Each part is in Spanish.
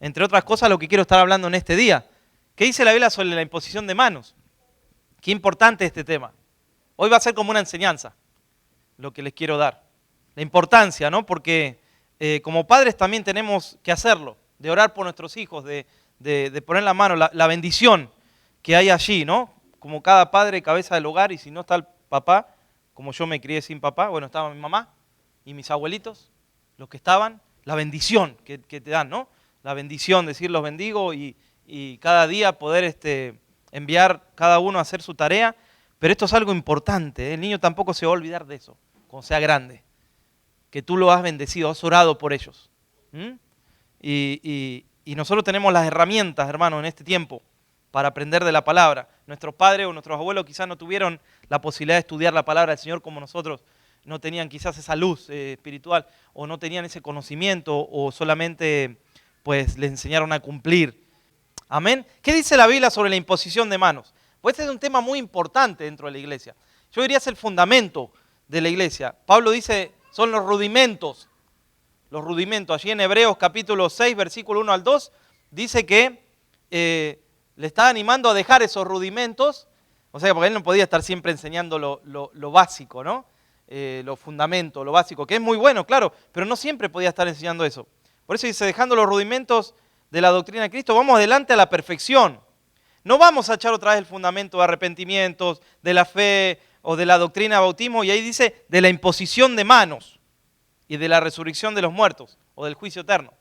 entre otras cosas, lo que quiero estar hablando en este día. ¿Qué dice la Biblia sobre la imposición de manos? Qué importante este tema. Hoy va a ser como una enseñanza lo que les quiero dar. La importancia, ¿no? Porque como padres también tenemos que hacerlo, de orar por nuestros hijos, de poner la mano, la bendición que hay allí, ¿no? Como cada padre, cabeza del hogar, y si no está el papá, como yo me crié sin papá, bueno, estaba mi mamá y mis abuelitos, los que estaban, la bendición que te dan, ¿no? La bendición, decir los bendigo y cada día poder enviar cada uno a hacer su tarea. Pero esto es algo importante, ¿eh? El niño tampoco se va a olvidar de eso, cuando sea grande. Que tú lo has bendecido, has orado por ellos. Y nosotros tenemos las herramientas, hermanos, en este tiempo para aprender de la palabra. Nuestros padres o nuestros abuelos quizás no tuvieron la posibilidad de estudiar la palabra del Señor como nosotros. No tenían quizás esa luz espiritual o no tenían ese conocimiento o solamente pues les enseñaron a cumplir. Amén. ¿Qué dice la Biblia sobre la imposición de manos? Pues este es un tema muy importante dentro de la iglesia. Yo diría es el fundamento de la iglesia. Pablo dice, son los rudimentos. Los rudimentos. Allí en Hebreos capítulo 6, versículo 1 al 2, dice que le está animando a dejar esos rudimentos. O sea, porque él no podía estar siempre enseñando lo básico, ¿no? Los fundamentos, lo básico, que es muy bueno, claro, pero no siempre podía estar enseñando eso. Por eso dice, dejando los rudimentos de la doctrina de Cristo, vamos adelante a la perfección. No vamos a echar otra vez el fundamento de arrepentimientos, de la fe o de la doctrina de bautismo, y ahí dice de la imposición de manos y de la resurrección de los muertos o del juicio eterno.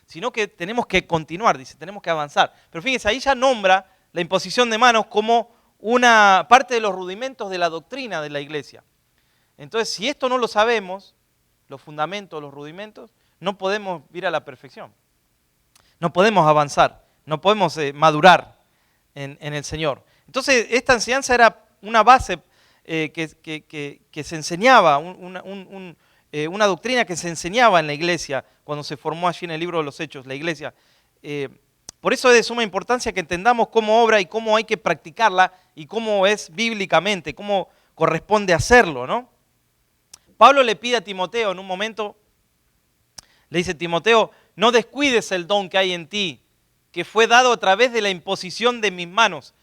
Sino que tenemos que continuar, dice, tenemos que avanzar. Pero fíjense, ahí ya nombra la imposición de manos como una parte de los rudimentos de la doctrina de la iglesia. Entonces, si esto no lo sabemos, los fundamentos, los rudimentos, no podemos ir a la perfección. No podemos avanzar, no podemos madurar en el Señor. Entonces, esta enseñanza era una base que se enseñaba, una doctrina que se enseñaba en la iglesia cuando se formó allí en el libro de los Hechos, la iglesia. Por eso es de suma importancia que entendamos cómo obra y cómo hay que practicarla y cómo es bíblicamente, cómo corresponde hacerlo, ¿no? Pablo le pide a Timoteo en un momento, le dice, Timoteo, no descuides el don que hay en ti, que fue dado a través de la imposición de mis manos.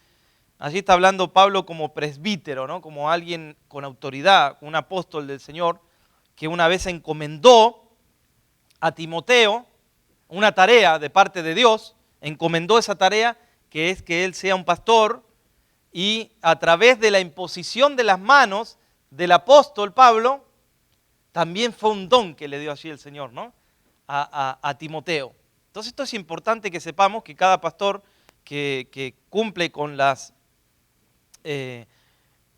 Allí está hablando Pablo como presbítero, ¿no? Como alguien con autoridad, un apóstol del Señor, que una vez encomendó a Timoteo una tarea de parte de Dios, encomendó esa tarea que es que él sea un pastor y a través de la imposición de las manos del apóstol Pablo, también fue un don que le dio allí el Señor, ¿no? a Timoteo. Entonces esto es importante que sepamos que cada pastor que cumple con las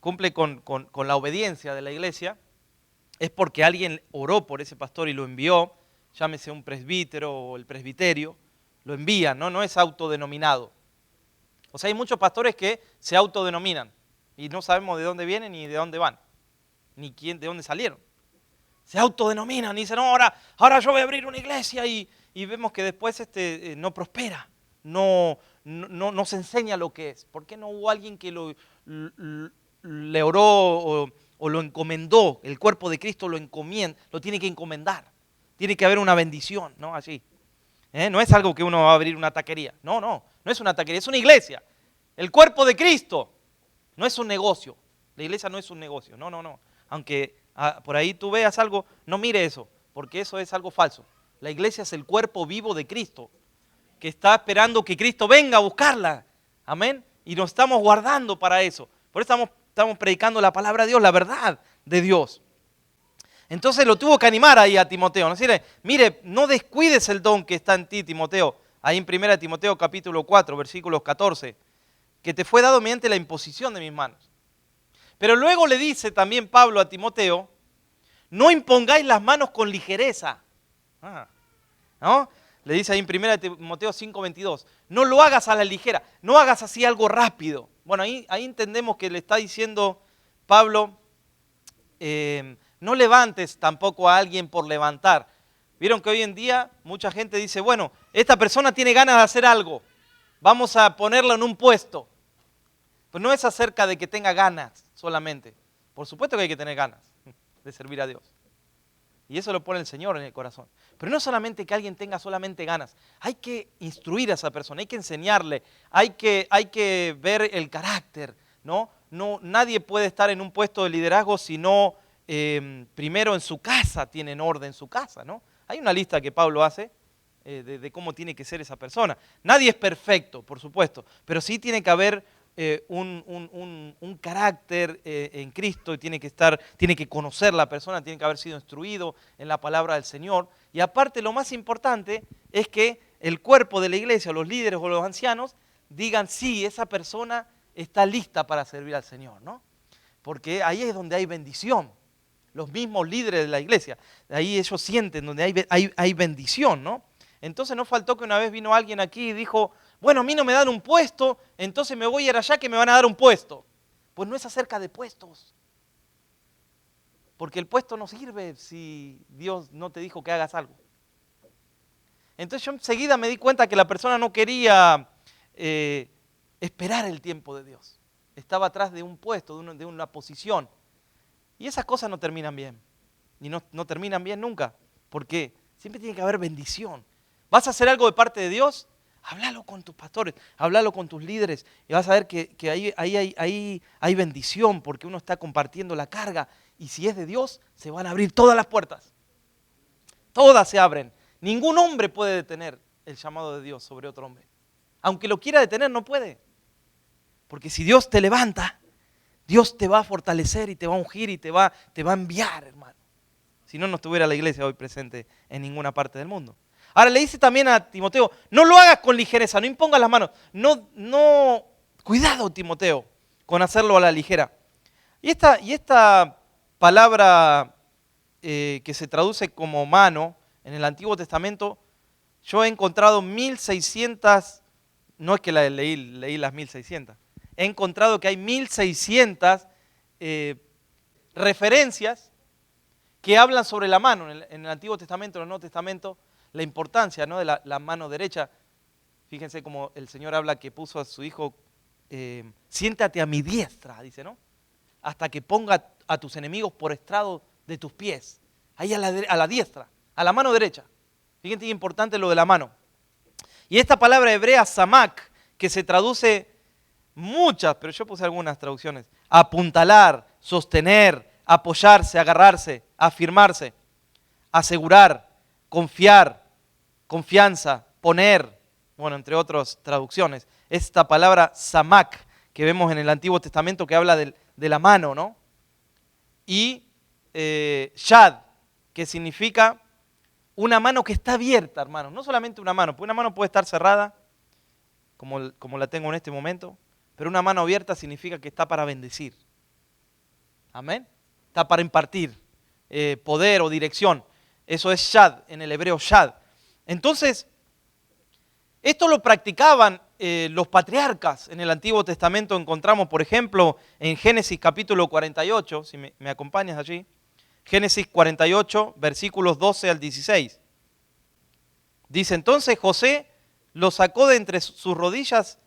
cumple con la obediencia de la iglesia es porque alguien oró por ese pastor y lo envió, llámese un presbítero o el presbiterio, lo envían, ¿no? No es autodenominado. O sea, hay muchos pastores que se autodenominan y no sabemos de dónde vienen ni de dónde van, ni quién, de dónde salieron. Se autodenominan y dicen, no, ahora yo voy a abrir una iglesia y vemos que después no prospera, no se enseña lo que es. ¿Por qué no hubo alguien que le oró o lo encomendó? El cuerpo de Cristo lo tiene que encomendar. Tiene que haber una bendición, ¿no? Allí. No es algo que uno va a abrir una taquería. No es una taquería, es una iglesia. El cuerpo de Cristo no es un negocio. La iglesia no es un negocio, no. Aunque por ahí tú veas algo, no mire eso, porque eso es algo falso. La iglesia es el cuerpo vivo de Cristo, que está esperando que Cristo venga a buscarla. Amén. Y nos estamos guardando para eso. Por eso estamos predicando la palabra de Dios, la verdad de Dios. Entonces lo tuvo que animar ahí a Timoteo. ¿No? Decirle, mire, no descuides el don que está en ti, Timoteo. Ahí en 1 Timoteo capítulo 4, versículos 14. Que te fue dado mediante la imposición de mis manos. Pero luego le dice también Pablo a Timoteo, no impongáis las manos con ligereza. ¿No? Le dice ahí en 1 Timoteo 5:22, no lo hagas a la ligera, no hagas así algo rápido. Bueno, ahí entendemos que le está diciendo Pablo, no levantes tampoco a alguien por levantar. Vieron que hoy en día mucha gente dice, bueno, esta persona tiene ganas de hacer algo, vamos a ponerlo en un puesto. Pues no es acerca de que tenga ganas solamente. Por supuesto que hay que tener ganas de servir a Dios. Y eso lo pone el Señor en el corazón. Pero no solamente que alguien tenga solamente ganas, hay que instruir a esa persona, hay que enseñarle, hay que ver el carácter, ¿no? Nadie puede estar en un puesto de liderazgo si no primero en su casa tienen orden en su casa, ¿no? Hay una lista que Pablo hace de cómo tiene que ser esa persona. Nadie es perfecto, por supuesto, pero sí tiene que haber un carácter en Cristo y tiene que conocer la persona, tiene que haber sido instruido en la palabra del Señor. Y aparte, lo más importante es que el cuerpo de la iglesia, los líderes o los ancianos, digan, sí, esa persona está lista para servir al Señor, ¿no? Porque ahí es donde hay bendición. Los mismos líderes de la iglesia, ahí ellos sienten donde hay bendición, ¿no? Entonces no faltó que una vez vino alguien aquí y dijo, bueno, a mí no me dan un puesto, entonces me voy a ir allá que me van a dar un puesto. Pues no es acerca de puestos. Porque el puesto no sirve si Dios no te dijo que hagas algo. Entonces yo enseguida me di cuenta que la persona no quería esperar el tiempo de Dios. Estaba atrás de un puesto, de una posición. Y esas cosas no terminan bien. Y no terminan bien nunca. ¿Por qué? Siempre tiene que haber bendición. ¿Vas a hacer algo de parte de Dios? Háblalo con tus pastores, háblalo con tus líderes. Y vas a ver que ahí hay bendición porque uno está compartiendo la carga. Y si es de Dios, se van a abrir todas las puertas. Todas se abren. Ningún hombre puede detener el llamado de Dios sobre otro hombre. Aunque lo quiera detener, no puede. Porque si Dios te levanta, Dios te va a fortalecer y te va a ungir y te va a enviar, hermano. Si no, no estuviera la iglesia hoy presente en ninguna parte del mundo. Ahora le dice también a Timoteo, no lo hagas con ligereza, no impongas las manos. Cuidado, Timoteo, con hacerlo a la ligera. Y esta palabra que se traduce como mano en el Antiguo Testamento, yo he encontrado 1600, no es que leí las 1600, he encontrado que hay 1600 referencias que hablan sobre la mano en el Antiguo Testamento, en el Nuevo Testamento, la importancia, ¿no?, de la mano derecha. Fíjense cómo el Señor habla que puso a su hijo, siéntate a mi diestra, dice, ¿no? Hasta que ponga a tus enemigos por estrado de tus pies. Ahí a la diestra, a la mano derecha. Fíjense qué importante lo de la mano. Y esta palabra hebrea, samak, que se traduce muchas, pero yo puse algunas traducciones, apuntalar, sostener, apoyarse, agarrarse, afirmarse, asegurar, confiar, confianza, poner, bueno, entre otras traducciones. Esta palabra samak que vemos en el Antiguo Testamento que habla de la mano, ¿no? Y yad, que significa una mano que está abierta, hermanos. No solamente una mano, porque una mano puede estar cerrada, como la tengo en este momento, pero una mano abierta significa que está para bendecir. Amén. Está para impartir poder o dirección. Eso es shad, en el hebreo shad. Entonces, esto lo practicaban los patriarcas. En el Antiguo Testamento encontramos, por ejemplo, en Génesis capítulo 48, si me acompañas allí, Génesis 48, versículos 12 al 16. Dice, entonces José los sacó de entre sus rodillas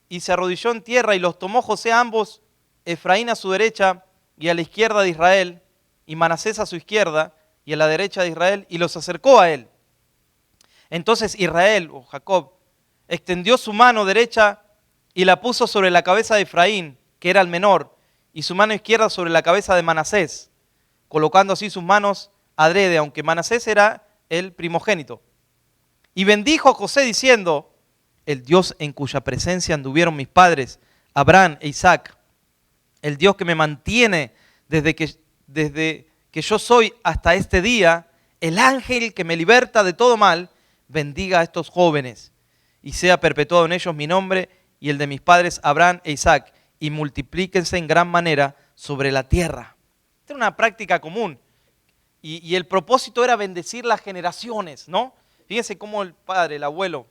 y se arrodilló en tierra y los tomó José a ambos, Efraín a su derecha y a la izquierda de Israel, y Manasés a su izquierda y a la derecha de Israel, y los acercó a él. Entonces Israel, o Jacob, extendió su mano derecha y la puso sobre la cabeza de Efraín, que era el menor, y su mano izquierda sobre la cabeza de Manasés, colocando así sus manos adrede, aunque Manasés era el primogénito. Y bendijo a José diciendo, el Dios en cuya presencia anduvieron mis padres, Abraham e Isaac, el Dios que me mantiene desde que yo soy hasta este día, el ángel que me liberta de todo mal, bendiga a estos jóvenes y sea perpetuado en ellos mi nombre y el de mis padres Abraham e Isaac, y multiplíquense en gran manera sobre la tierra. Esta era una práctica común y el propósito era bendecir las generaciones, ¿no? Fíjense cómo el padre, el abuelo,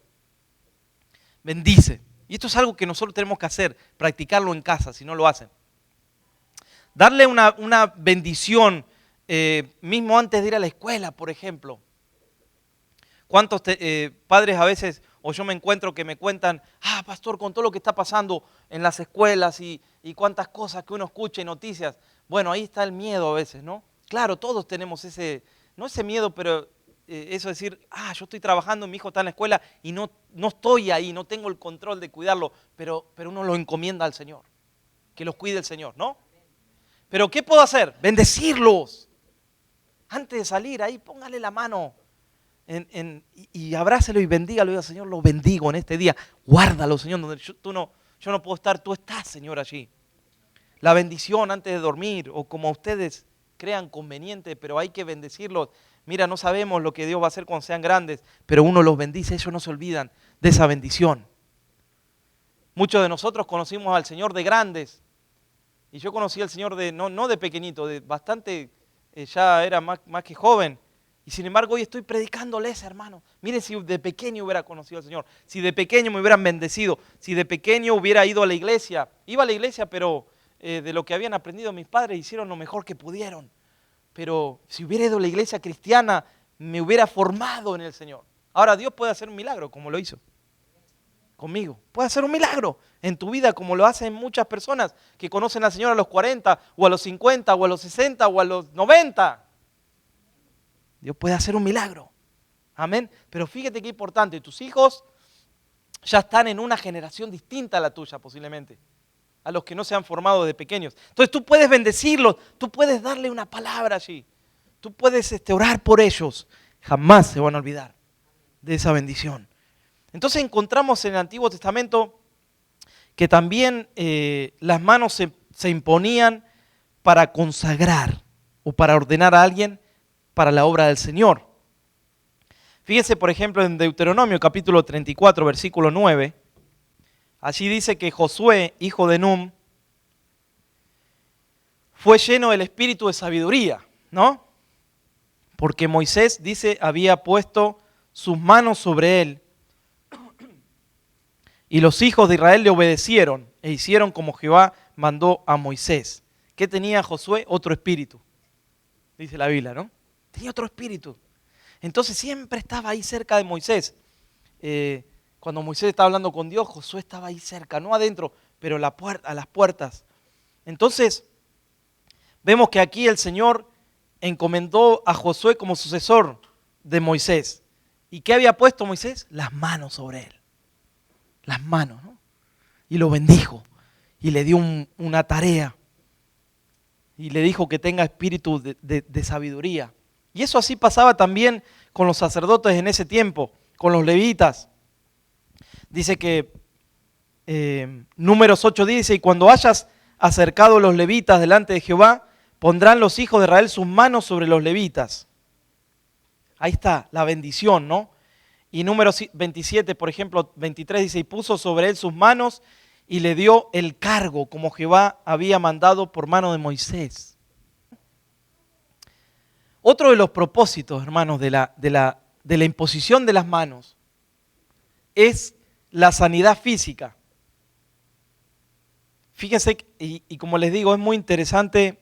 bendice. Y esto es algo que nosotros tenemos que hacer, practicarlo en casa, si no lo hacen. Darle una bendición, mismo antes de ir a la escuela, por ejemplo. ¿Cuántos padres a veces, o yo me encuentro que me cuentan, pastor, con todo lo que está pasando en las escuelas y cuántas cosas que uno escucha y noticias? Bueno, ahí está el miedo a veces, ¿no? Claro, todos tenemos ese no ese miedo, pero eso de decir, yo estoy trabajando, mi hijo está en la escuela y no estoy ahí, no tengo el control de cuidarlo, pero uno lo encomienda al Señor, que los cuide el Señor, ¿no? Pero ¿qué puedo hacer? Bendecirlos. Antes de salir ahí, póngale la mano y abrácelo y bendígalo. Y diga, Señor, lo bendigo en este día. Guárdalo, Señor, donde yo no puedo estar, tú estás, Señor, allí. La bendición antes de dormir o como ustedes crean conveniente, pero hay que bendecirlos. Mira, no sabemos lo que Dios va a hacer cuando sean grandes, pero uno los bendice, ellos no se olvidan de esa bendición. Muchos de nosotros conocimos al Señor de grandes. Y yo conocí al Señor no de pequeñito, de bastante, ya era más que joven. Y sin embargo hoy estoy predicándoles, hermano. Miren, si de pequeño hubiera conocido al Señor, si de pequeño me hubieran bendecido, si de pequeño hubiera ido a la iglesia. Iba a la iglesia, pero de lo que habían aprendido mis padres hicieron lo mejor que pudieron. Pero si hubiera ido a la iglesia cristiana, me hubiera formado en el Señor. Ahora Dios puede hacer un milagro, como lo hizo conmigo. Puede hacer un milagro en tu vida, como lo hacen muchas personas que conocen al Señor a los 40, o a los 50, o a los 60, o a los 90. Dios puede hacer un milagro. Amén. Pero fíjate qué importante, tus hijos ya están en una generación distinta a la tuya posiblemente, a los que no se han formado de pequeños. Entonces tú puedes bendecirlos, tú puedes darle una palabra allí, tú puedes orar por ellos. Jamás se van a olvidar de esa bendición. Entonces encontramos en el Antiguo Testamento que también las manos se imponían para consagrar o para ordenar a alguien para la obra del Señor. Fíjense, por ejemplo, en Deuteronomio capítulo 34, versículo 9. Allí dice que Josué, hijo de Nun, fue lleno del espíritu de sabiduría, ¿no? Porque Moisés, dice, había puesto sus manos sobre él. Y los hijos de Israel le obedecieron e hicieron como Jehová mandó a Moisés. ¿Qué tenía Josué? Otro espíritu, dice la Biblia, ¿no? Tenía otro espíritu. Entonces siempre estaba ahí cerca de Moisés. Cuando Moisés estaba hablando con Dios, Josué estaba ahí cerca, no adentro, pero a las puertas. Entonces, vemos que aquí el Señor encomendó a Josué como sucesor de Moisés. ¿Y qué había puesto Moisés? Las manos sobre él. Las manos, ¿no? Y lo bendijo y le dio una tarea. Y le dijo que tenga espíritu de sabiduría. Y eso así pasaba también con los sacerdotes en ese tiempo, con los levitas. Dice que Números 8 dice, y cuando hayas acercado los levitas delante de Jehová, pondrán los hijos de Israel sus manos sobre los levitas. Ahí está la bendición, ¿no? Y Números 27, por ejemplo, 23 dice, y puso sobre él sus manos y le dio el cargo como Jehová había mandado por mano de Moisés. Otro de los propósitos, hermanos, de la imposición de las manos es la sanidad física. Fíjense, y como les digo, es muy interesante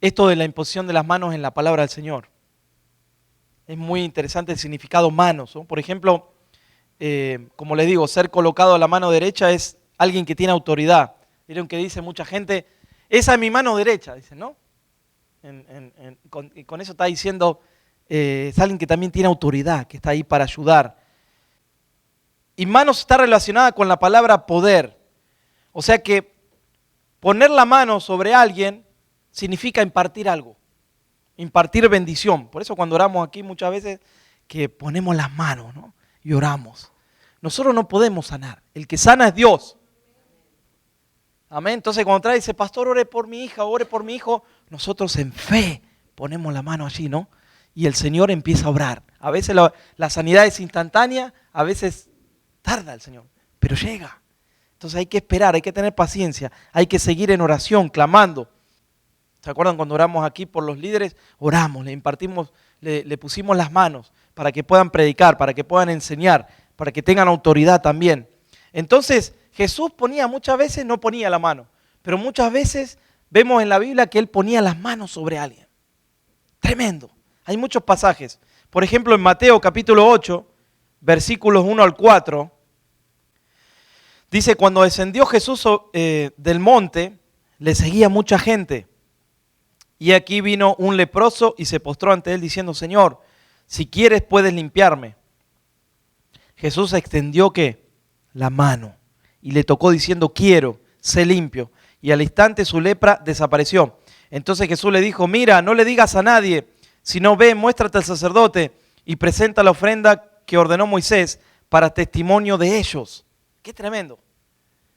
esto de la imposición de las manos en la palabra del Señor. Es muy interesante el significado manos, ¿no? Por ejemplo, como les digo, ser colocado a la mano derecha es alguien que tiene autoridad. Vieron que dice mucha gente, esa es mi mano derecha, dicen, ¿no? Con eso está diciendo, es alguien que también tiene autoridad, que está ahí para ayudar. Y manos está relacionada con la palabra poder. O sea que poner la mano sobre alguien significa impartir algo, impartir bendición. Por eso cuando oramos aquí muchas veces que ponemos las manos, ¿no? Y oramos. Nosotros no podemos sanar, el que sana es Dios. Amén. Entonces cuando trae dice, pastor, ore por mi hija, ore por mi hijo, nosotros en fe ponemos la mano allí, ¿no? Y el Señor empieza a obrar. A veces la sanidad es instantánea, a veces tarda el Señor, pero llega. Entonces hay que esperar, hay que tener paciencia, hay que seguir en oración, clamando. ¿Se acuerdan cuando oramos aquí por los líderes? Oramos, le impartimos, le pusimos las manos para que puedan predicar, para que puedan enseñar, para que tengan autoridad también. Entonces Jesús muchas veces no ponía la mano, pero muchas veces vemos en la Biblia que Él ponía las manos sobre alguien. Tremendo. Hay muchos pasajes. Por ejemplo, en Mateo capítulo 8, versículos 1 al 4, dice, cuando descendió Jesús del monte, le seguía mucha gente. Y aquí vino un leproso y se postró ante él diciendo, Señor, si quieres puedes limpiarme. Jesús extendió ¿qué? La mano y le tocó diciendo, quiero, sé limpio. Y al instante su lepra desapareció. Entonces Jesús le dijo, mira, no le digas a nadie, sino ve, muéstrate al sacerdote y presenta la ofrenda que ordenó Moisés para testimonio de ellos. ¡Qué tremendo!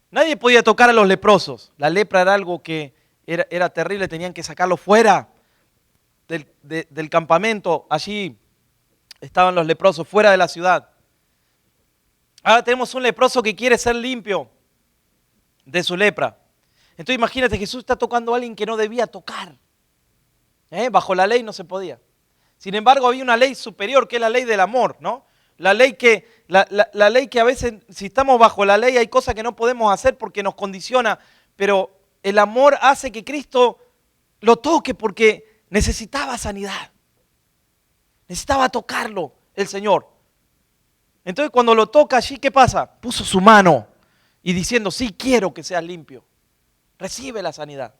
Nadie podía tocar a los leprosos. La lepra era algo que era terrible, tenían que sacarlo fuera del campamento. Allí estaban los leprosos, fuera de la ciudad. Ahora tenemos un leproso que quiere ser limpio de su lepra. Entonces imagínate, Jesús está tocando a alguien que no debía tocar. Bajo la ley no se podía. Sin embargo, había una ley superior que es la ley del amor, ¿no? La ley que a veces, si estamos bajo la ley, hay cosas que no podemos hacer porque nos condiciona, pero el amor hace que Cristo lo toque porque necesitaba sanidad. Necesitaba tocarlo el Señor. Entonces cuando lo toca allí, ¿qué pasa? Puso su mano y diciendo, sí, quiero que seas limpio. Recibe la sanidad.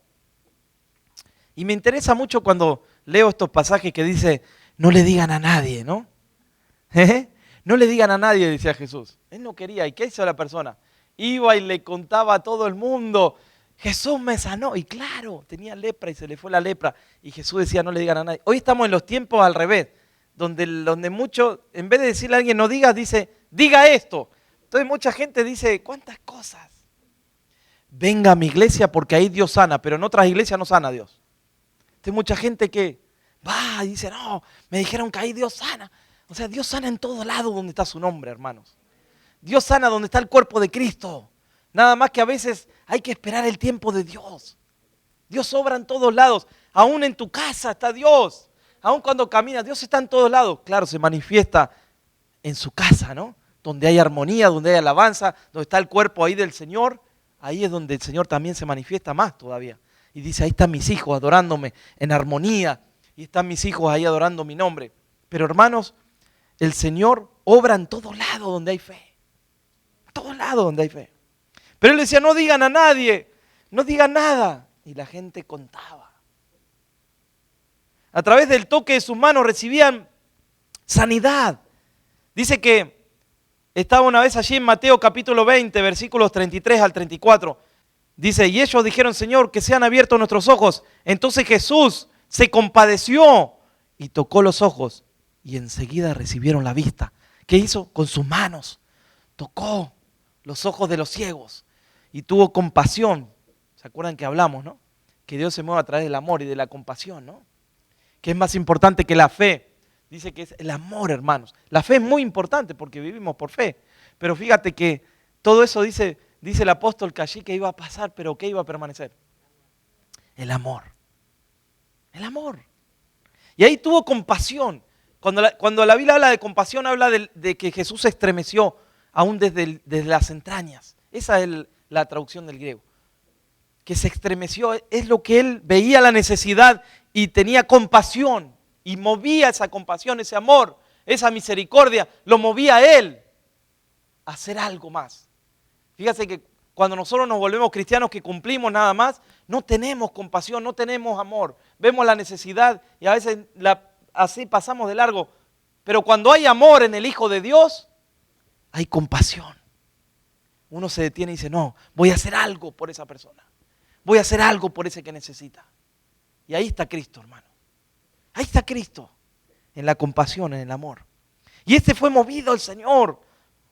Y me interesa mucho cuando leo estos pasajes que dice, no le digan a nadie, ¿no? No le digan a nadie, decía Jesús. Él no quería. ¿Y qué hizo la persona? Iba y le contaba a todo el mundo, Jesús me sanó. Y claro, tenía lepra y se le fue la lepra. Y Jesús decía, no le digan a nadie. Hoy estamos en los tiempos al revés, donde muchos, en vez de decirle a alguien no digas, dice, diga esto. Entonces mucha gente dice, ¿cuántas cosas? Venga a mi iglesia porque ahí Dios sana, pero en otras iglesias no sana Dios. Entonces mucha gente que va y dice, no, me dijeron que ahí Dios sana. O sea, Dios sana en todo lado donde está su nombre, hermanos. Dios sana donde está el cuerpo de Cristo. Nada más que a veces hay que esperar el tiempo de Dios. Dios obra en todos lados. Aún en tu casa está Dios. Aún cuando caminas, Dios está en todos lados. Claro, se manifiesta en su casa, ¿no? Donde hay armonía, donde hay alabanza, donde está el cuerpo ahí del Señor. Ahí es donde el Señor también se manifiesta más todavía. Y dice, ahí están mis hijos adorándome en armonía. Y están mis hijos ahí adorando mi nombre. Pero hermanos, el Señor obra en todos lados donde hay fe. En todos lados donde hay fe. Pero Él decía, no digan a nadie, no digan nada. Y la gente contaba. A través del toque de sus manos recibían sanidad. Dice que estaba una vez allí en Mateo capítulo 20, versículos 33 al 34. Dice, y ellos dijeron, Señor, que sean abiertos nuestros ojos. Entonces Jesús se compadeció y tocó los ojos. Y enseguida recibieron la vista. ¿Qué hizo? Con sus manos tocó los ojos de los ciegos y tuvo compasión. ¿Se acuerdan que hablamos, no? Que Dios se mueve a través del amor y de la compasión, ¿no? Que es más importante que la fe. Dice que es el amor, hermanos. La fe es muy importante porque vivimos por fe. Pero fíjate que todo eso dice el apóstol que allí que iba a pasar, pero ¿qué iba a permanecer? El amor. El amor. Y ahí tuvo compasión. Cuando la Biblia habla de compasión, habla de que Jesús se estremeció aún desde las entrañas. Esa es la traducción del griego. Que se estremeció, es lo que él veía la necesidad y tenía compasión. Y movía esa compasión, ese amor, esa misericordia, lo movía a él a hacer algo más. Fíjate que cuando nosotros nos volvemos cristianos que cumplimos nada más, no tenemos compasión, no tenemos amor. Vemos la necesidad y a veces así pasamos de largo. Pero cuando hay amor en el Hijo de Dios, hay compasión. Uno se detiene y dice, no, voy a hacer algo por esa persona. Voy a hacer algo por ese que necesita. Y ahí está Cristo, hermano. Ahí está Cristo, en la compasión, en el amor. Y este fue movido al Señor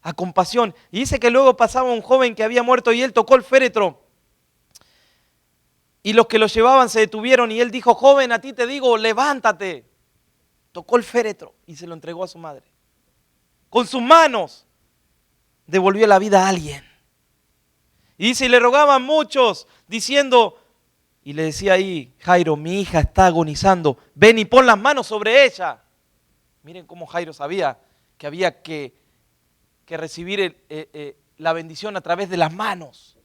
a compasión. Y dice que luego pasaba un joven que había muerto y él tocó el féretro. Y los que lo llevaban se detuvieron y él dijo, joven, a ti te digo, levántate. Tocó el féretro y se lo entregó a su madre. Con sus manos devolvió la vida a alguien. Y dice, y le rogaban muchos, diciendo, y le decía ahí, Jairo, mi hija está agonizando, ven y pon las manos sobre ella. Miren cómo Jairo sabía que había que recibir la bendición a través de las manos.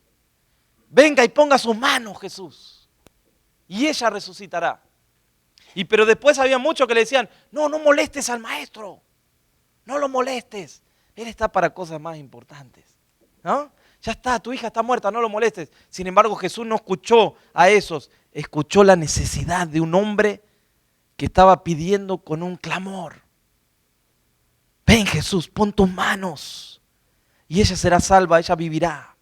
Venga y ponga sus manos, Jesús, y ella resucitará. Pero después había muchos que le decían, no molestes al maestro, no lo molestes, él está para cosas más importantes, ¿no? Ya está, tu hija está muerta, no lo molestes. Sin embargo, Jesús no escuchó a esos. escuchó la necesidad de un hombre que estaba pidiendo con un clamor. Ven Jesús, pon tus manos y ella será salva, ella vivirá.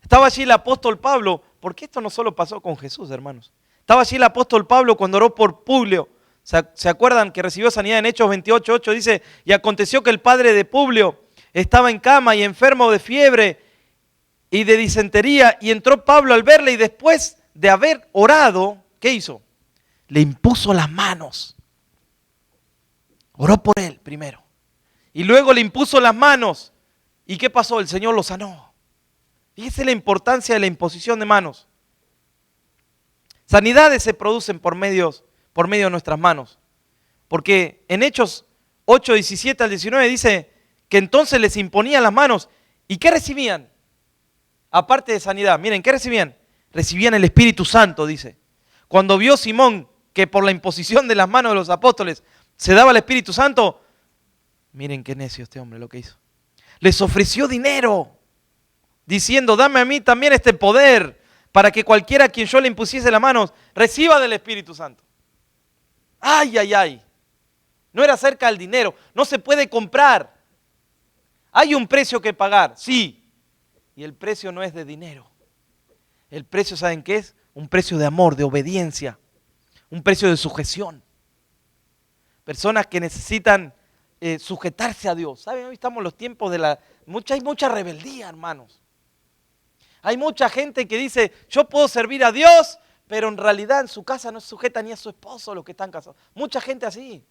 Estaba allí el apóstol Pablo, porque esto no solo pasó con Jesús, hermanos. Estaba allí el apóstol Pablo cuando oró por Publio. ¿Se acuerdan que recibió sanidad en Hechos 28:8? Dice, y aconteció que el padre de Publio estaba en cama y enfermo de fiebre y de disentería, y entró Pablo al verle y después de haber orado, ¿qué hizo? Le impuso las manos. Oró por él primero. Y luego le impuso las manos. ¿Y qué pasó? El Señor lo sanó. Fíjese la importancia de la imposición de manos. Sanidades se producen por medio de nuestras manos. Porque en Hechos 8:17 al 19 dice que entonces les imponían las manos. ¿Y qué recibían? Aparte de sanidad, miren, ¿qué recibían? Recibían el Espíritu Santo, dice. Cuando vio Simón que por la imposición de las manos de los apóstoles se daba el Espíritu Santo, miren qué necio este hombre lo que hizo. Les ofreció dinero, diciendo, dame a mí también este poder, para que cualquiera a quien yo le impusiese las manos, reciba del Espíritu Santo. Ay, ay, ay. No era acerca del dinero, no se puede comprar. Hay un precio que pagar, sí. Y el precio no es de dinero. El precio, ¿saben qué es? Un precio de amor, de obediencia. Un precio de sujeción. Personas que necesitan sujetarse a Dios. ¿Saben? Hoy estamos en los tiempos de hay mucha rebeldía, hermanos. Hay mucha gente que dice, yo puedo servir a Dios, pero en realidad en su casa no se sujeta ni a su esposo, los que están casados. Mucha gente así.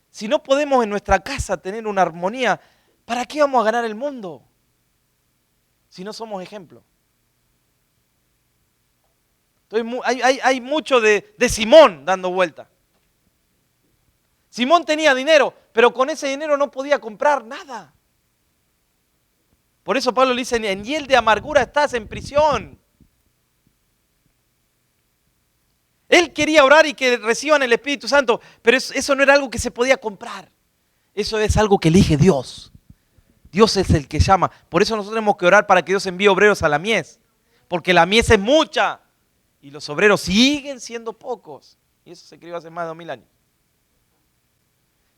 Si no podemos en nuestra casa tener una armonía, ¿para qué vamos a ganar el mundo? Si no somos ejemplo. Entonces, hay mucho de Simón dando vuelta. Simón tenía dinero, pero con ese dinero no podía comprar nada. Por eso Pablo le dice, en hiel de amargura estás en prisión. Él quería orar y que reciban el Espíritu Santo, pero eso no era algo que se podía comprar. Eso es algo que elige Dios. Dios es el que llama. Por eso nosotros tenemos que orar para que Dios envíe obreros a la mies. Porque la mies es mucha y los obreros siguen siendo pocos. Y eso se escribió hace más de 2000 años.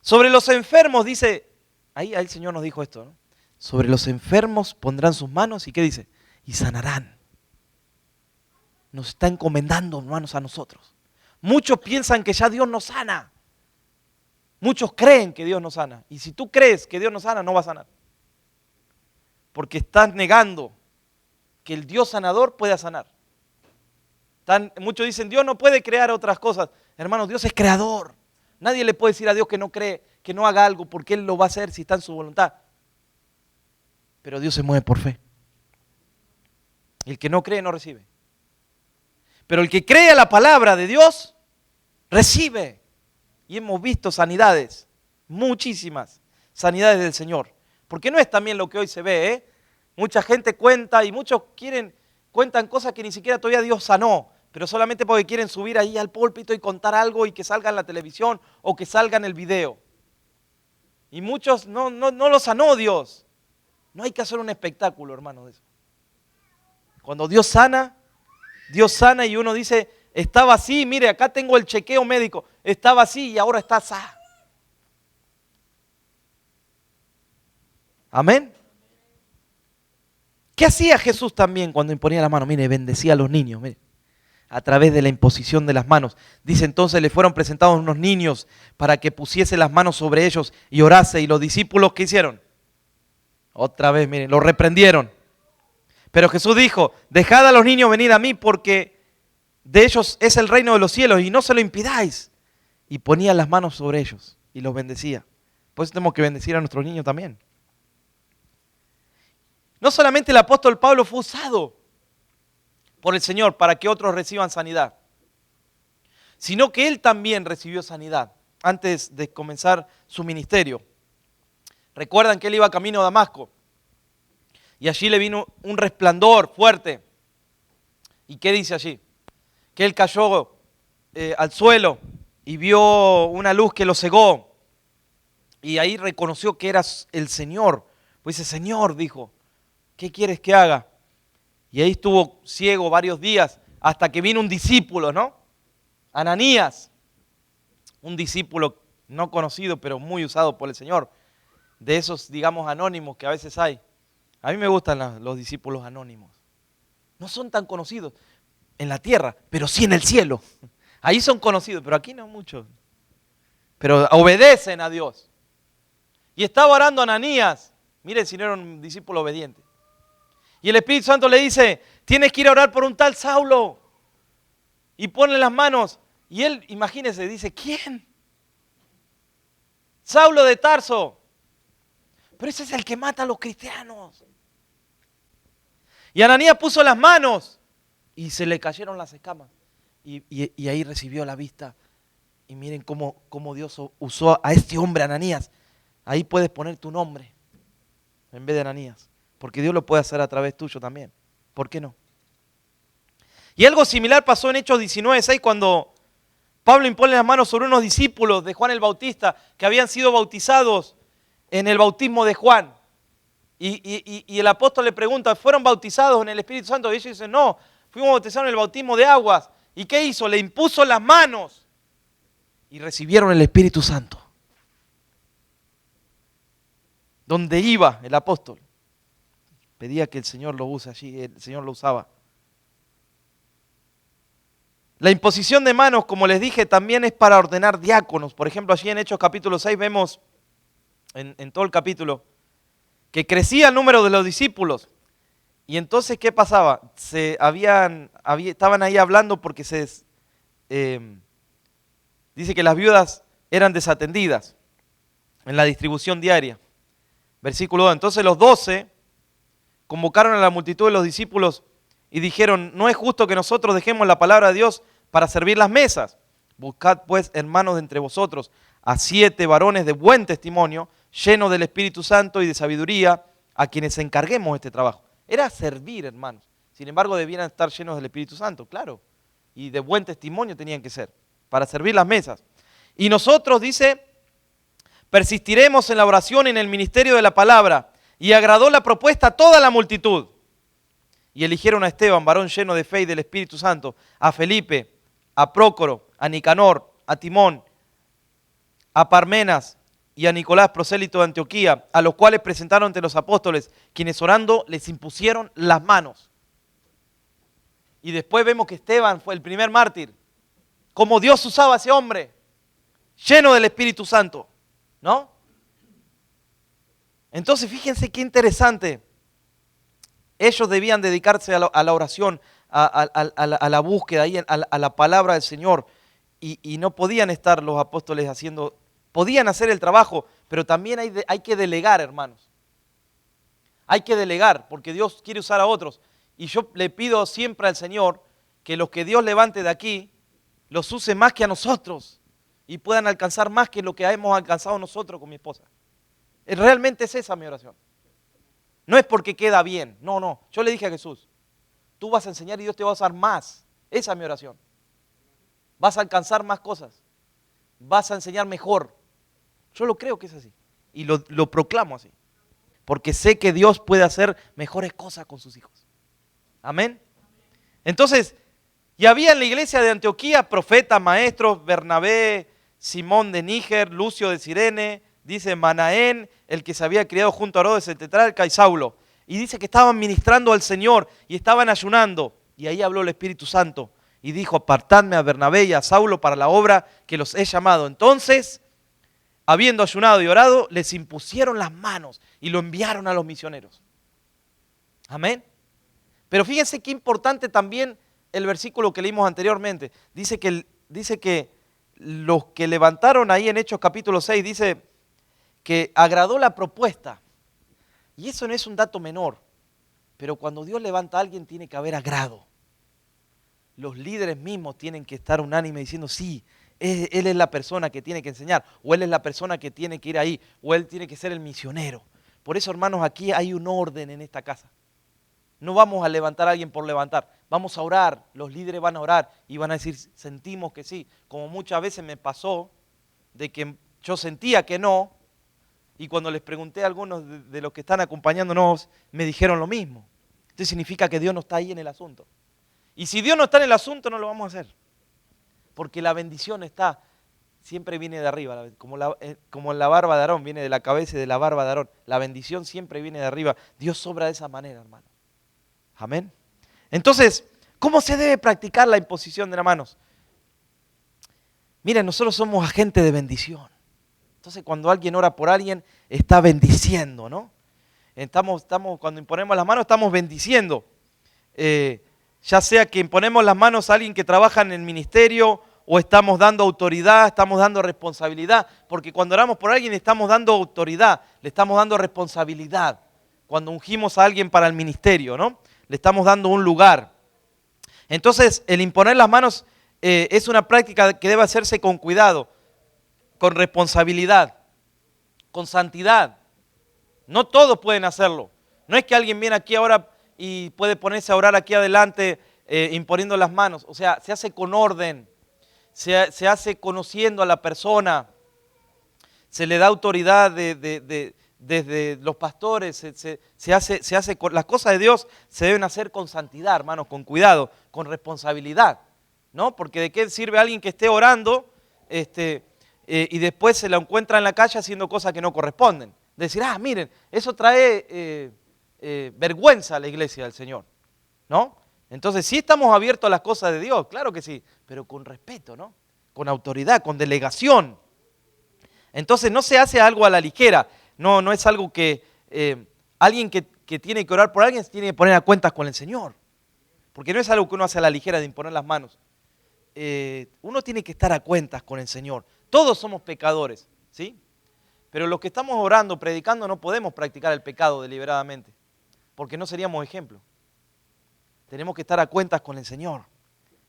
Sobre los enfermos dice, ahí el Señor nos dijo esto, ¿no? Sobre los enfermos pondrán sus manos y ¿qué dice? Y sanarán. Nos está encomendando, hermanos, a nosotros. Muchos piensan que ya Dios nos sana. Muchos creen que Dios nos sana. Y si tú crees que Dios nos sana, no va a sanar. Porque estás negando que el Dios sanador pueda sanar. Muchos dicen, Dios no puede crear otras cosas. Hermanos, Dios es creador. Nadie le puede decir a Dios que no cree, que no haga algo, porque Él lo va a hacer si está en su voluntad. Pero Dios se mueve por fe. El que no cree no recibe. Pero el que cree a la palabra de Dios, recibe. Y hemos visto sanidades, muchísimas sanidades del Señor. Porque no es también lo que hoy se ve, ¿eh? Mucha gente cuenta y muchos cuentan cosas que ni siquiera todavía Dios sanó, pero solamente porque quieren subir ahí al púlpito y contar algo y que salga en la televisión o que salga en el video. Y muchos no lo sanó Dios. No hay que hacer un espectáculo, hermano, de eso. Cuando Dios sana y uno dice, estaba así, mire, acá tengo el chequeo médico, estaba así y ahora está sano. Amén. ¿Qué hacía Jesús también cuando imponía la mano? Mire, bendecía a los niños, mire, a través de la imposición de las manos. Dice, entonces le fueron presentados unos niños para que pusiese las manos sobre ellos y orase. Y los discípulos, ¿qué hicieron? Otra vez, miren, los reprendieron. Pero Jesús dijo, dejad a los niños venir a mí porque de ellos es el reino de los cielos y no se lo impidáis. Y ponía las manos sobre ellos y los bendecía. Por eso tenemos que bendecir a nuestros niños también. No solamente el apóstol Pablo fue usado por el Señor para que otros reciban sanidad, sino que él también recibió sanidad antes de comenzar su ministerio. Recuerdan que él iba camino a Damasco y allí le vino un resplandor fuerte. ¿Y qué dice allí? Que él cayó al suelo y vio una luz que lo cegó y ahí reconoció que era el Señor. Pues dice, Señor, dijo, ¿qué quieres que haga? Y ahí estuvo ciego varios días hasta que vino un discípulo, ¿no? Ananías, un discípulo no conocido, pero muy usado por el Señor. De esos, digamos, anónimos que a veces hay. A mí me gustan los discípulos anónimos. No son tan conocidos en la tierra, pero sí en el cielo. Ahí son conocidos, pero aquí no mucho. Pero obedecen a Dios. Y estaba orando Ananías. Miren si no era un discípulo obediente. Y el Espíritu Santo le dice, tienes que ir a orar por un tal Saulo. Y ponle las manos. Y él, imagínense, dice, ¿quién? Saulo de Tarso. Pero ese es el que mata a los cristianos. Y Ananías puso las manos y se le cayeron las escamas. Y ahí recibió la vista. Y miren cómo Dios usó a este hombre, Ananías. Ahí puedes poner tu nombre en vez de Ananías. Porque Dios lo puede hacer a través tuyo también. ¿Por qué no? Y algo similar pasó en Hechos 19:6 cuando Pablo impone las manos sobre unos discípulos de Juan el Bautista que habían sido bautizados en el bautismo de Juan. Y el apóstol le pregunta, ¿fueron bautizados en el Espíritu Santo? Y ellos dicen, no, fuimos bautizados en el bautismo de aguas. ¿Y qué hizo? Le impuso las manos y recibieron el Espíritu Santo. Donde iba el apóstol, pedía que el Señor lo use allí, el Señor lo usaba. La imposición de manos, como les dije, también es para ordenar diáconos. Por ejemplo, allí en Hechos capítulo 6 vemos, en todo el capítulo, que crecía el número de los discípulos. Y entonces, ¿qué pasaba? Estaban ahí hablando porque dice que las viudas eran desatendidas en la distribución diaria. Versículo 2. Entonces los 12 convocaron a la multitud de los discípulos y dijeron, no es justo que nosotros dejemos la palabra de Dios para servir las mesas. Buscad pues, hermanos, de entre vosotros a 7 varones de buen testimonio, llenos del Espíritu Santo y de sabiduría, a quienes encarguemos este trabajo. Era servir, hermanos. Sin embargo, debían estar llenos del Espíritu Santo, claro. Y de buen testimonio tenían que ser, para servir las mesas. Y nosotros, dice, persistiremos en la oración y en el ministerio de la palabra. Y agradó la propuesta a toda la multitud. Y eligieron a Esteban, varón lleno de fe y del Espíritu Santo, a Felipe, a Prócoro, a Nicanor, a Timón, a Parmenas y a Nicolás, prosélito de Antioquía, a los cuales presentaron ante los apóstoles, quienes orando les impusieron las manos. Y después vemos que Esteban fue el primer mártir. Como Dios usaba a ese hombre, lleno del Espíritu Santo, ¿no? Entonces fíjense qué interesante. Ellos debían dedicarse a la oración, a la búsqueda, a la palabra del Señor. Y no podían estar los apóstoles haciendo, podían hacer el trabajo, pero también hay que delegar, hermanos. Hay que delegar, porque Dios quiere usar a otros. Y yo le pido siempre al Señor que los que Dios levante de aquí, los use más que a nosotros y puedan alcanzar más que lo que hemos alcanzado nosotros con mi esposa. Realmente es esa mi oración. No es porque queda bien, no. Yo le dije a Jesús, tú vas a enseñar y Dios te va a usar más. Esa es mi oración. Vas a alcanzar más cosas. Vas a enseñar mejor. Yo lo creo que es así. Y lo proclamo así. Porque sé que Dios puede hacer mejores cosas con sus hijos. Amén. Entonces, y había en la iglesia de Antioquía profetas, maestros, Bernabé, Simón de Níger, Lucio de Cirene, dice Manaén, el que se había criado junto a Herodes el tetrarca, y Saulo. Y dice que estaban ministrando al Señor y estaban ayunando. Y ahí habló el Espíritu Santo y dijo, apartadme a Bernabé y a Saulo para la obra que los he llamado. Entonces, habiendo ayunado y orado, les impusieron las manos y lo enviaron a los misioneros. Amén. Pero fíjense qué importante también el versículo que leímos anteriormente. Dice que los que levantaron ahí en Hechos capítulo 6, dice que agradó la propuesta. Y eso no es un dato menor. Pero cuando Dios levanta a alguien tiene que haber agrado. Los líderes mismos tienen que estar unánimes diciendo, sí, él es la persona que tiene que enseñar, o él es la persona que tiene que ir ahí, o él tiene que ser el misionero. Por eso, hermanos, aquí hay un orden en esta casa. No vamos a levantar a alguien por levantar, vamos a orar, los líderes van a orar y van a decir, sentimos que sí. Como muchas veces me pasó de que yo sentía que no, y cuando les pregunté a algunos de los que están acompañándonos, me dijeron lo mismo. Esto significa que Dios no está ahí en el asunto. Y si Dios no está en el asunto, no lo vamos a hacer. Porque la bendición siempre viene de arriba, como la barba de Aarón, viene de la cabeza y de la barba de Aarón. La bendición siempre viene de arriba. Dios obra de esa manera, hermano. Amén. Entonces, ¿cómo se debe practicar la imposición de las manos? Miren, nosotros somos agentes de bendición. Entonces, cuando alguien ora por alguien, está bendiciendo, ¿no? Cuando imponemos las manos, estamos bendiciendo. Ya sea que imponemos las manos a alguien que trabaja en el ministerio, o estamos dando autoridad, estamos dando responsabilidad. Porque cuando oramos por alguien, estamos dando autoridad, le estamos dando responsabilidad. Cuando ungimos a alguien para el ministerio, ¿no? Le estamos dando un lugar. Entonces, el imponer las manos es una práctica que debe hacerse con cuidado, con responsabilidad, con santidad. No todos pueden hacerlo. No es que alguien viene aquí ahora y puede ponerse a orar aquí adelante imponiendo las manos. O sea, se hace con orden, se hace conociendo a la persona, se le da autoridad desde los pastores, las cosas de Dios se deben hacer con santidad, hermanos, con cuidado, con responsabilidad, ¿no? Porque de qué sirve alguien que esté orando y después se la encuentra en la calle haciendo cosas que no corresponden. Decir, miren, eso trae vergüenza a la iglesia del Señor, ¿no? Entonces, sí estamos abiertos a las cosas de Dios, claro que sí, pero con respeto, ¿no? Con autoridad, con delegación. Entonces, no se hace algo a la ligera, no es algo que alguien que tiene que orar por alguien se tiene que poner a cuentas con el Señor, porque no es algo que uno hace a la ligera de imponer las manos. Uno tiene que estar a cuentas con el Señor. Todos somos pecadores, ¿sí? Pero los que estamos orando, predicando, no podemos practicar el pecado deliberadamente, porque no seríamos ejemplo. Tenemos que estar a cuentas con el Señor.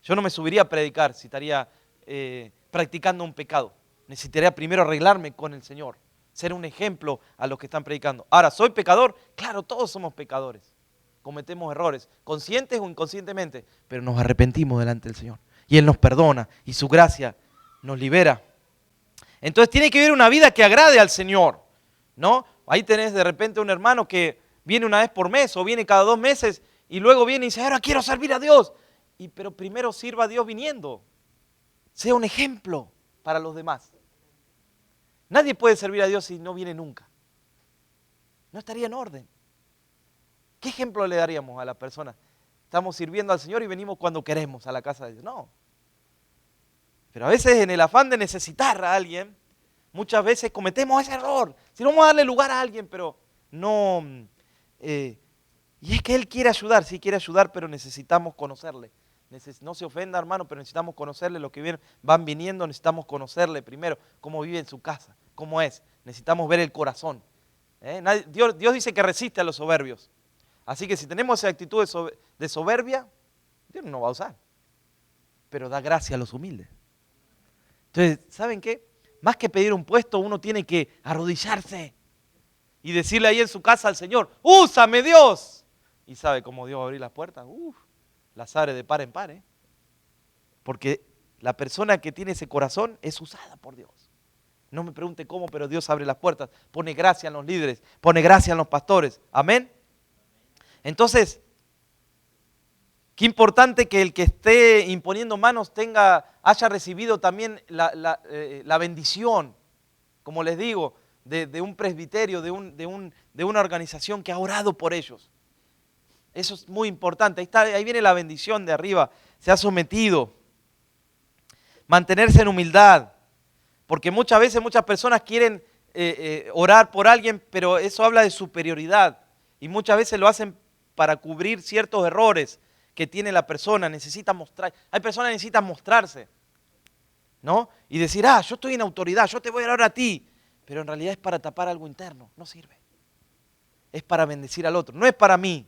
Yo no me subiría a predicar si estaría practicando un pecado. Necesitaría primero arreglarme con el Señor, ser un ejemplo a los que están predicando. Ahora, ¿soy pecador? Claro, todos somos pecadores. Cometemos errores, conscientes o inconscientemente, pero nos arrepentimos delante del Señor. Y Él nos perdona y su gracia nos libera. Entonces tiene que vivir una vida que agrade al Señor, ¿no? Ahí tenés de repente un hermano que viene una vez por mes o viene cada 2 meses y luego viene y dice, ahora quiero servir a Dios. Pero primero sirva a Dios viniendo. Sea un ejemplo para los demás. Nadie puede servir a Dios si no viene nunca. No estaría en orden. ¿Qué ejemplo le daríamos a la persona? Estamos sirviendo al Señor y venimos cuando queremos a la casa de Dios. No. Pero a veces en el afán de necesitar a alguien, muchas veces cometemos ese error. Si no vamos a darle lugar a alguien, pero no... y es que Él quiere ayudar, sí quiere ayudar, pero necesitamos conocerle. No se ofenda, hermano, pero necesitamos conocerle. Los que van viniendo, necesitamos conocerle primero, cómo vive en su casa, cómo es. Necesitamos ver el corazón. Dios dice que resiste a los soberbios. Así que si tenemos esa actitud de soberbia, Dios no nos va a usar. Pero da gracia a los humildes. Entonces, ¿saben qué? Más que pedir un puesto, uno tiene que arrodillarse y decirle ahí en su casa al Señor, ¡úsame, Dios! Y sabe cómo Dios va a abrir las puertas. Las abre de par en par, ¿eh? Porque la persona que tiene ese corazón es usada por Dios. No me pregunte cómo, pero Dios abre las puertas, pone gracia en los líderes, pone gracia en los pastores. Amén. Entonces, qué importante que el que esté imponiendo manos haya recibido también la bendición, como les digo, de un presbiterio, de una organización que ha orado por ellos. Eso es muy importante. Ahí viene la bendición de arriba. Se ha sometido. Mantenerse en humildad. Porque muchas veces muchas personas quieren orar por alguien, pero eso habla de superioridad. Y muchas veces lo hacen para cubrir ciertos errores que tiene la persona. Hay personas que necesitan mostrarse, ¿no? Y decir, yo estoy en autoridad, yo te voy a orar a ti. Pero en realidad es para tapar algo interno. No sirve. Es para bendecir al otro. No es para mí.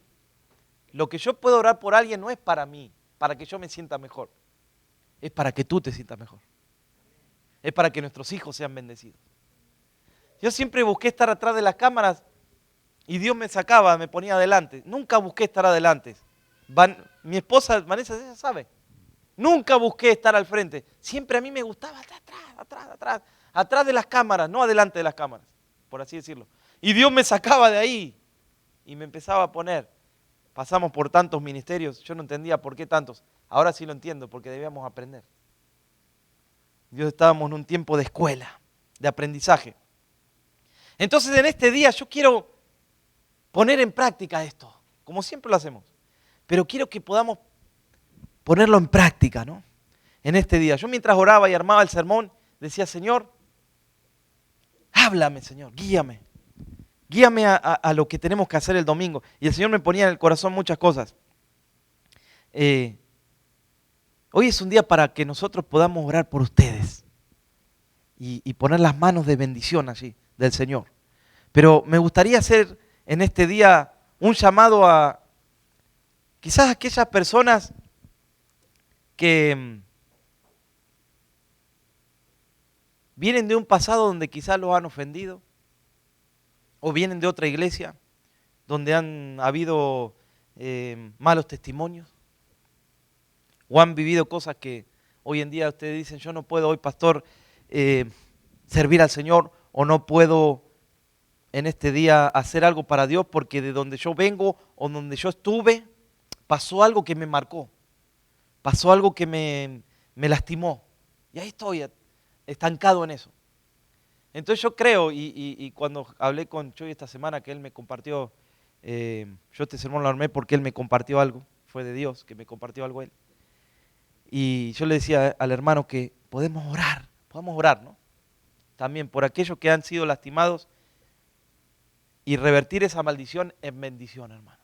Lo que yo puedo orar por alguien no es para mí, para que yo me sienta mejor. Es para que tú te sientas mejor. Es para que nuestros hijos sean bendecidos. Yo siempre busqué estar atrás de las cámaras y Dios me sacaba, me ponía adelante. Nunca busqué estar adelante. Mi esposa, Vanessa, ella sabe. Nunca busqué estar al frente. Siempre a mí me gustaba estar atrás de las cámaras, no adelante de las cámaras, por así decirlo. Y Dios me sacaba de ahí y me empezaba a poner pasamos por tantos ministerios, yo no entendía por qué tantos. Ahora sí lo entiendo, porque debíamos aprender. Dios, estábamos en un tiempo de escuela, de aprendizaje. Entonces en este día yo quiero poner en práctica esto, como siempre lo hacemos. Pero quiero que podamos ponerlo en práctica, ¿no? En este día. Yo mientras oraba y armaba el sermón, decía, Señor, háblame, Señor, guíame. Guíame a lo que tenemos que hacer el domingo. Y el Señor me ponía en el corazón muchas cosas. Hoy es un día para que nosotros podamos orar por ustedes y poner las manos de bendición allí del Señor. Pero me gustaría hacer en este día un llamado a quizás aquellas personas que vienen de un pasado donde quizás los han ofendido, o vienen de otra iglesia donde han habido malos testimonios, o han vivido cosas que hoy en día ustedes dicen, yo no puedo hoy, pastor, servir al Señor, o no puedo en este día hacer algo para Dios porque de donde yo vengo o donde yo estuve, pasó algo que me marcó, pasó algo que me lastimó. Y ahí estoy estancado en eso. Entonces yo creo, y cuando hablé con Choy esta semana, que él me compartió, yo este sermón lo armé porque él me compartió algo, fue de Dios que me compartió algo él. Y yo le decía al hermano que podemos orar, ¿no? También por aquellos que han sido lastimados y revertir esa maldición en bendición, hermanos.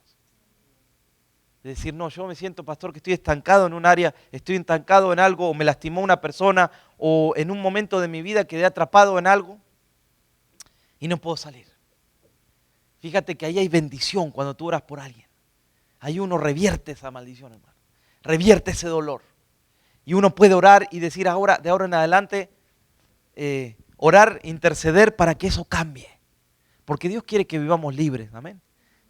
De decir, no, yo me siento, pastor, que estoy estancado en un área, estoy estancado en algo, o me lastimó una persona, o en un momento de mi vida quedé atrapado en algo y no puedo salir. Fíjate que ahí hay bendición cuando tú oras por alguien. Ahí uno revierte esa maldición, hermano. Revierte ese dolor. Y uno puede orar y decir ahora, de ahora en adelante, orar, interceder para que eso cambie. Porque Dios quiere que vivamos libres, amén.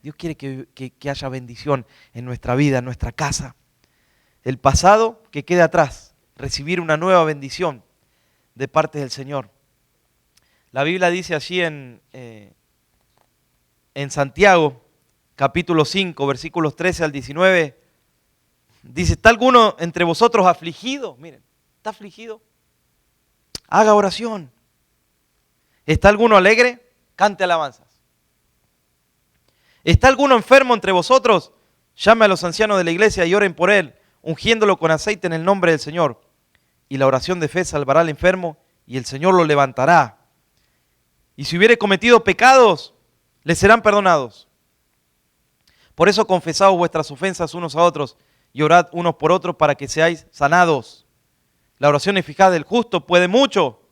Dios quiere que haya bendición en nuestra vida, en nuestra casa. El pasado que quede atrás, recibir una nueva bendición de parte del Señor. La Biblia dice allí en Santiago, capítulo 5, versículos 13 al 19, dice, ¿está alguno entre vosotros afligido? Miren, ¿está afligido? Haga oración. ¿Está alguno alegre? Cante alabanzas. ¿Está alguno enfermo entre vosotros? Llame a los ancianos de la iglesia y oren por él, ungiéndolo con aceite en el nombre del Señor. Y la oración de fe salvará al enfermo y el Señor lo levantará. Y si hubiere cometido pecados, le serán perdonados. Por eso confesaos vuestras ofensas unos a otros y orad unos por otros para que seáis sanados. La oración eficaz del justo puede mucho.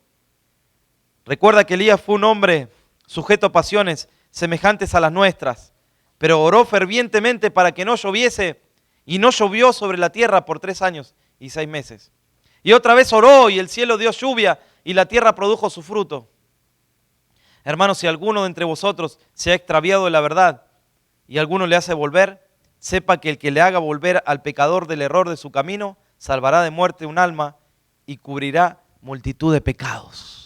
Recuerda que Elías fue un hombre sujeto a pasiones semejantes a las nuestras, pero oró fervientemente para que no lloviese, y no llovió sobre la tierra por 3 años y 6 meses. Y otra vez oró, y el cielo dio lluvia, y la tierra produjo su fruto. Hermanos, si alguno de entre vosotros se ha extraviado de la verdad, y alguno le hace volver, sepa que el que le haga volver al pecador del error de su camino, salvará de muerte un alma, y cubrirá multitud de pecados.